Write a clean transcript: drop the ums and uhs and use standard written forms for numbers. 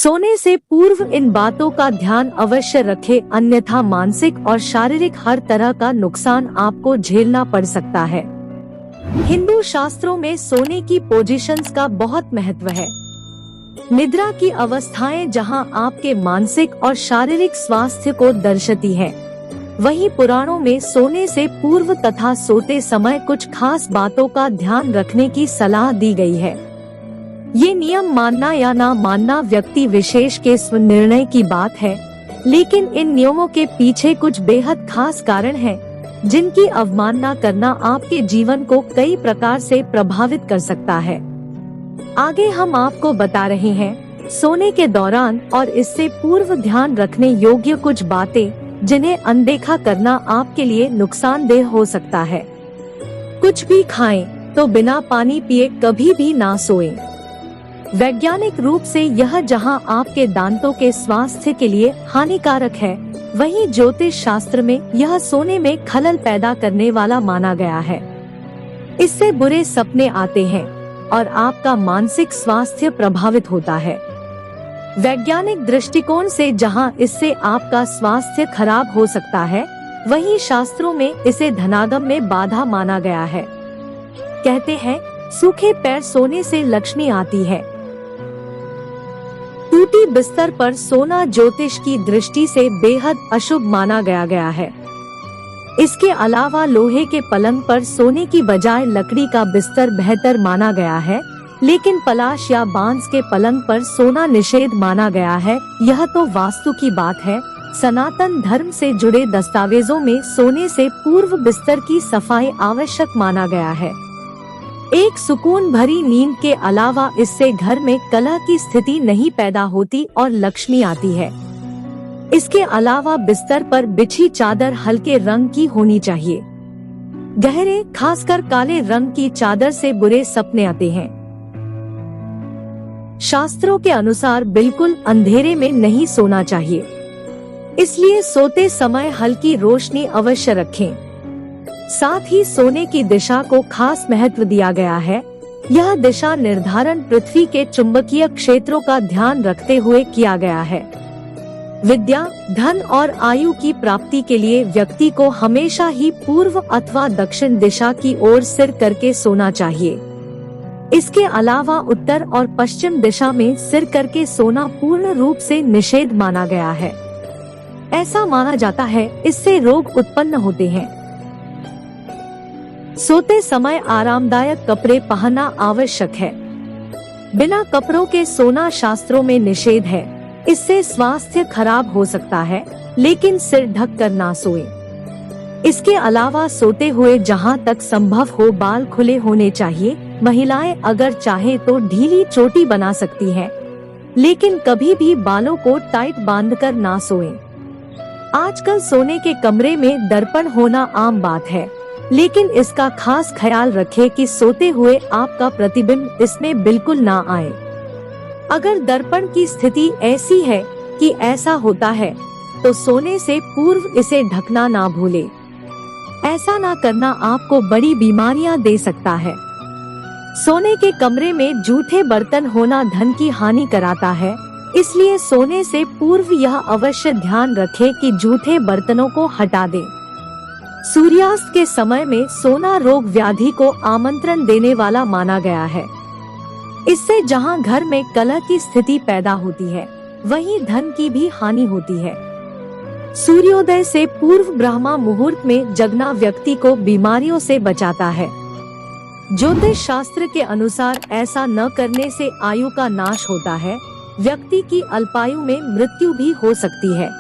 सोने से पूर्व इन बातों का ध्यान अवश्य रखें, अन्यथा मानसिक और शारीरिक हर तरह का नुकसान आपको झेलना पड़ सकता है। हिंदू शास्त्रों में सोने की पोजीशंस का बहुत महत्व है। निद्रा की अवस्थाएं जहां आपके मानसिक और शारीरिक स्वास्थ्य को दर्शाती है, वहीं पुराणों में सोने से पूर्व तथा सोते समय कुछ खास बातों का ध्यान रखने की सलाह दी गई है। ये नियम मानना या ना मानना व्यक्ति विशेष के स्वनिर्णय की बात है, लेकिन इन नियमों के पीछे कुछ बेहद खास कारण हैं, जिनकी अवमानना करना आपके जीवन को कई प्रकार से प्रभावित कर सकता है। आगे हम आपको बता रहे हैं सोने के दौरान और इससे पूर्व ध्यान रखने योग्य कुछ बातें, जिन्हें अनदेखा करना आपके लिए नुकसानदेह हो सकता है। कुछ भी खाएं तो बिना पानी पिए कभी भी ना सोएं। वैज्ञानिक रूप से यह जहां आपके दांतों के स्वास्थ्य के लिए हानिकारक है, वहीं ज्योतिष शास्त्र में यह सोने में खलल पैदा करने वाला माना गया है। इससे बुरे सपने आते हैं और आपका मानसिक स्वास्थ्य प्रभावित होता है। वैज्ञानिक दृष्टिकोण से जहां इससे आपका स्वास्थ्य खराब हो सकता है, वहीं शास्त्रों में इसे धनागम में बाधा माना गया है। कहते हैं सूखे पैर सोने से लक्ष्मी आती है। टूटी बिस्तर पर सोना ज्योतिष की दृष्टि से बेहद अशुभ माना गया है। इसके अलावा लोहे के पलंग पर सोने की बजाय लकड़ी का बिस्तर बेहतर माना गया है, लेकिन पलाश या बांस के पलंग पर सोना निषेध माना गया है। यह तो वास्तु की बात है। सनातन धर्म से जुड़े दस्तावेजों में सोने से पूर्व बिस्तर की सफाई आवश्यक माना गया है। एक सुकून भरी नींद के अलावा इससे घर में कलह की स्थिति नहीं पैदा होती और लक्ष्मी आती है। इसके अलावा बिस्तर पर बिछी चादर हल्के रंग की होनी चाहिए। गहरे, खासकर काले रंग की चादर से बुरे सपने आते हैं। शास्त्रों के अनुसार बिल्कुल अंधेरे में नहीं सोना चाहिए, इसलिए सोते समय हल्की रोशनी अवश्य रखें। साथ ही सोने की दिशा को खास महत्व दिया गया है। यह दिशा निर्धारण पृथ्वी के चुंबकीय क्षेत्रों का ध्यान रखते हुए किया गया है। विद्या, धन और आयु की प्राप्ति के लिए व्यक्ति को हमेशा ही पूर्व अथवा दक्षिण दिशा की ओर सिर करके सोना चाहिए। इसके अलावा उत्तर और पश्चिम दिशा में सिर करके सोना पूर्ण रूप से निषेध माना गया है। ऐसा माना जाता है इससे रोग उत्पन्न होते हैं। सोते समय आरामदायक कपड़े पहनना आवश्यक है। बिना कपड़ों के सोना शास्त्रों में निषेध है। इससे स्वास्थ्य खराब हो सकता है, लेकिन सिर ढक कर ना सोएं। इसके अलावा सोते हुए जहां तक संभव हो बाल खुले होने चाहिए। महिलाएं अगर चाहे तो ढीली चोटी बना सकती हैं, लेकिन कभी भी बालों को टाइट बांधकर ना सोएं। आजकल सोने के कमरे में दर्पण होना आम बात है, लेकिन इसका खास ख्याल रखें कि सोते हुए आपका प्रतिबिंब इसमें बिल्कुल ना आए। अगर दर्पण की स्थिति ऐसी है कि ऐसा होता है, तो सोने से पूर्व इसे ढकना ना भूले। ऐसा ना करना आपको बड़ी बीमारियां दे सकता है। सोने के कमरे में जूठे बर्तन होना धन की हानि कराता है, इसलिए सोने से पूर्व यह अवश्य ध्यान रखें कि जूठे बर्तनों को हटा दें। सूर्यास्त के समय में सोना रोग व्याधि को आमंत्रण देने वाला माना गया है। इससे जहां घर में कलह की स्थिति पैदा होती है, वहीं धन की भी हानि होती है। सूर्योदय से पूर्व ब्रह्मा मुहूर्त में जगना व्यक्ति को बीमारियों से बचाता है। ज्योतिष शास्त्र के अनुसार ऐसा न करने से आयु का नाश होता है। व्यक्ति की अल्पायु में मृत्यु भी हो सकती है।